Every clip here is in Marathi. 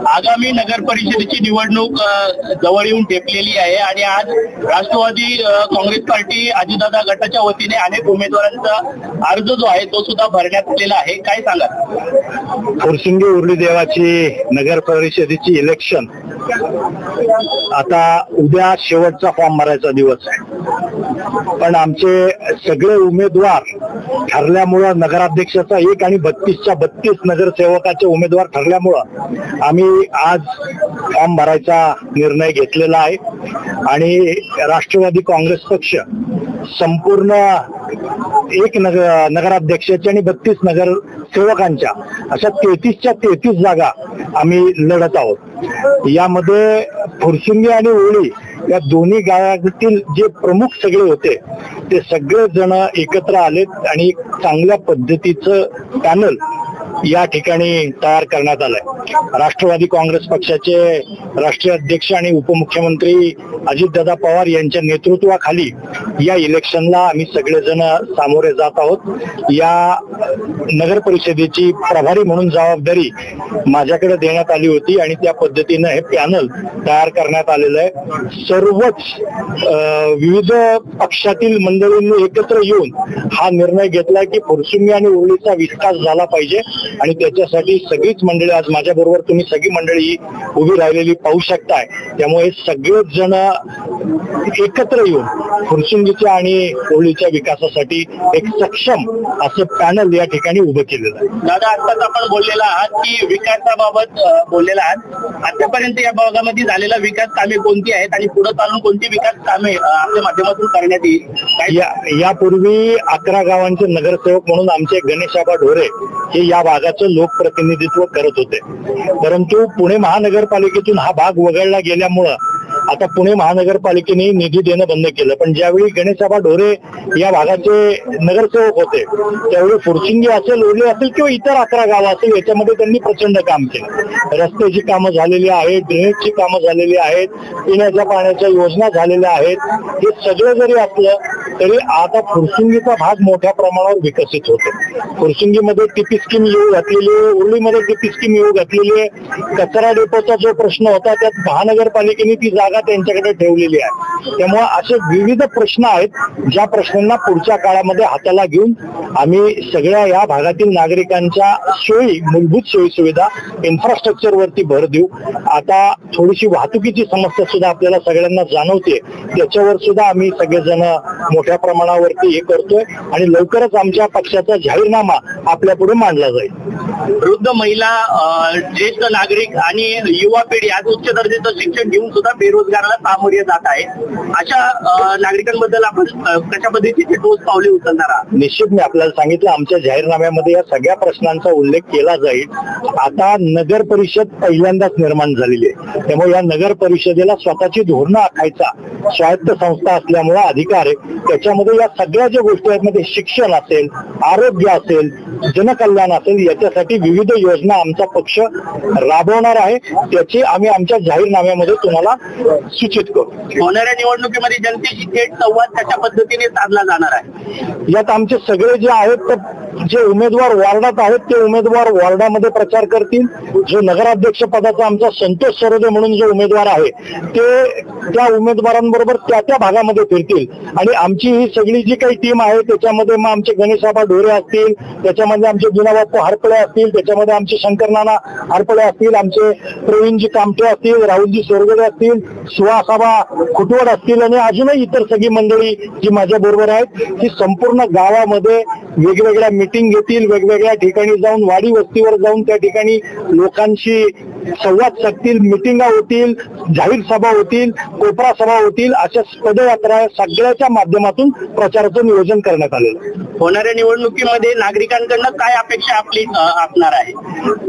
आगामी नगर परिषदेची निवडणूक जवळ येऊन ठेपलेली आहे आणि आज राष्ट्रवादी काँग्रेस पार्टी अजितदादा गटाच्या वतीने अनेक उमेदवारांचा अर्ज जो आहे तो सुद्धा भरण्यात आलेला आहे. काय सांगा? फुरसुंगी उर्ली देवाची नगर परिषदेची इलेक्शन आता उद्या शेवटचा फॉर्म भरायचा दिवस आहे, पण आमचे सगळे उमेदवार ठरल्यामुळं नगराध्यक्षाचा 1 आणि 32च्या 32 नगरसेवकाचे उमेदवार ठरल्यामुळं आम्ही आज फॉर्म भरायचा निर्णय घेतलेला आहे आणि राष्ट्रवादी काँग्रेस पक्ष संपूर्ण 1 नगराध्यक्षाच्या आणि 32 नगरसेवकांच्या अशा 33च्या 33 जागा आम्ही लढत आहोत. यामध्ये फुरसुंगी आणि उर्ली या दोन्ही गावातील जे प्रमुख सगळे होते ते सगळे जण एकत्र आलेत आणि चांगल्या पद्धतीचं पॅनल या ठिकाणी तयार करण्यात आलंय. राष्ट्रवादी काँग्रेस पक्षाचे राष्ट्रीय अध्यक्ष आणि उपमुख्यमंत्री अजितदादा पवार यांच्या नेतृत्वाखाली या इलेक्शनला आम्ही सगळेजण सामोरे जात आहोत. या नगर परिषदेची प्रभारी म्हणून जबाबदारी माझ्याकडे देण्यात आली होती आणि त्या पद्धतीनं हे पॅनल तयार करण्यात आलेलं आहे. सर्वच विविध पक्षातील मंडळींनी एकत्र येऊन हा निर्णय घेतलाय की फुरसुंगी आणि उर्लीचा विकास झाला पाहिजे आणि त्याच्यासाठी सगळीच मंडळी आज माझ्या बरोबर तुम्ही सगळी मंडळी उभी राहिलेली पाहू शकताय. त्यामुळे सगळेच जण एकत्र येऊन फुरसुंगीच्या आणि उर्लीच्या विकासासाठी एक सक्षम असं पॅनल या ठिकाणी उभं केलेलं आहे. दादा, आताच आपण बोललेला आहात की विकासाबाबत बोललेला आहात. आतापर्यंत या भागामध्ये झालेला विकास कामे कोणती आहेत आणि पुढे चालून कोणती विकास कामे आपल्या माध्यमातून करण्यात येईल? यापूर्वी 11 गावांचे नगरसेवक म्हणून आमचे गणेशआबा ढोरे हे या भागाचं लोकप्रतिनिधित्व करत होते, परंतु पुणे महानगरपालिकेतून हा भाग वगळला गेल्यामुळं आता पुणे महानगरपालिकेने निधी देणं बंद केलं. पण ज्यावेळी गणेशआबा ढोरे या भागाचे नगरसेवक होते त्यावेळी फुरसुंगी असेल, उर्ली असेल किंवा इतर 11 गावं असेल याच्यामध्ये त्यांनी प्रचंड काम केलं. रस्त्याची कामं झालेली आहेत, ड्रेनेजची कामं झालेली आहेत, पिण्याच्या पाण्याच्या योजना झालेल्या आहेत. हे सगळं जरी असलं तरी आता फुरसुंगीचा भाग मोठ्या प्रमाणावर विकसित होतो. फुरसुंगीमध्ये टीपी स्कीम येऊ घातलेली आहे, उर्लीमध्ये टीपी स्कीम येऊ घातलेली आहे. कचरा डेपोचा जो प्रश्न होता त्यात महानगरपालिकेने ती जागा त्यांच्याकडे ठेवलेली आहे. त्यामुळे असे विविध प्रश्न आहेत ज्या प्रश्नांना पुढच्या काळामध्ये हाताला घेऊन आम्ही सगळ्या या भागातील नागरिकांच्या सोयी, मूलभूत सोयी सुविधा, इन्फ्रास्ट्रक्चर वरती भर देऊ. आता थोडीशी वाहतुकीची समस्या सुद्धा आपल्याला सगळ्यांना जाणवते, त्याच्यावर सुद्धा आम्ही सगळेजण मोठ्या प्रमाणावरती हे करतोय आणि लवकरच आमच्या पक्षाचा जाहीरनामा आपल्या पुढे मांडला जाईल. वृद्ध महिला, ज्येष्ठ नागरिक आणि युवा पिढी आज उच्च दर्जाचं शिक्षण घेऊन सुद्धा बेरोजगाराला सामोरे जात आहे. अशा नागरिकांबद्दल आपण कशा पद्धतीचे ठोस पावले उचलणार आहात? निश्चित मी आपल्याला सांगितलं, आमच्या जाहीरनाम्यामध्ये या सगळ्या प्रश्नांचा उल्लेख केला जाईल. आता नगर परिषद पहिल्यांदाच निर्माण झालेली आहे, त्यामुळे या नगर परिषदेला स्वतःची धोरणं आखायचा स्वायत्त संस्था असल्यामुळे अधिकार आहे. त्याच्यामध्ये या सगळ्या ज्या गोष्टी आहेत मध्ये शिक्षण असेल, आरोग्य असेल, जनकल्याण असेल, याच्यासाठी विविध योजना आमचा पक्ष राबवणार आहे. त्याची आम्ही आमच्या जाहीरनाम्यामध्ये तुम्हाला सूचित करू. होणाऱ्या निवडणुकीमध्ये जनतेशी थेट संवाद कशा पद्धतीने साधला जाणार आहे? यात आमचे सगळे जे आहेत जे उमेदवार वॉर्डात आहेत ते उमेदवार वॉर्डामध्ये प्रचार करतील. जो नगराध्यक्ष पदाचा आमचा संतोष सरोदे म्हणून जो उमेदवार आहे ते त्या उमेदवारांबरोबर त्या भागामध्ये फिरतील आणि आमची ही सगळी जी काही टीम आहे त्याच्यामध्ये मग आमचे गणेशआबा ढोरे असतील, त्याच्यामध्ये आमचे जुनाबापू हरपळे असतील, त्याच्यामध्ये आमचे शंकरनाना हरपळे असतील, आमचे प्रवीणजी कामठे असतील, राहुलजी सोरगडे असतील, सुहासाबा खुटवड असतील आणि अजूनही इतर सगळी मंडळी जी माझ्या बरोबर आहेत ही संपूर्ण गावामध्ये वेगवेगळ्या मीटिंग घेतील, वेगवेगळ्या ठिकाणी जाऊन वाडी वस्तीवर जाऊन त्या ठिकाणी लोकांशी संवाद साधतील, मिटिंगा होतील, जाहीर सभा होतील, कोपरा सभा होतील. अशा पदयात्रा सगळ्याच्या माध्यमातून प्रचाराचं नियोजन करण्यात आलेलं आहे. होणाऱ्या निवडणुकीमध्ये नागरिकांकडून काय अपेक्षा आपली असणार आहे?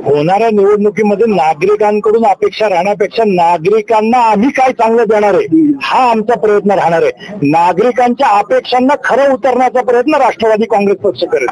होणाऱ्या निवडणुकीमध्ये नागरिकांकडून अपेक्षा राहण्यापेक्षा नागरिकांना आम्ही काय चांगलं देणार आहे हा आमचा प्रयत्न राहणार आहे. नागरिकांच्या अपेक्षांना खरं उतरण्याचा प्रयत्न राष्ट्रवादी काँग्रेस पक्ष करेल.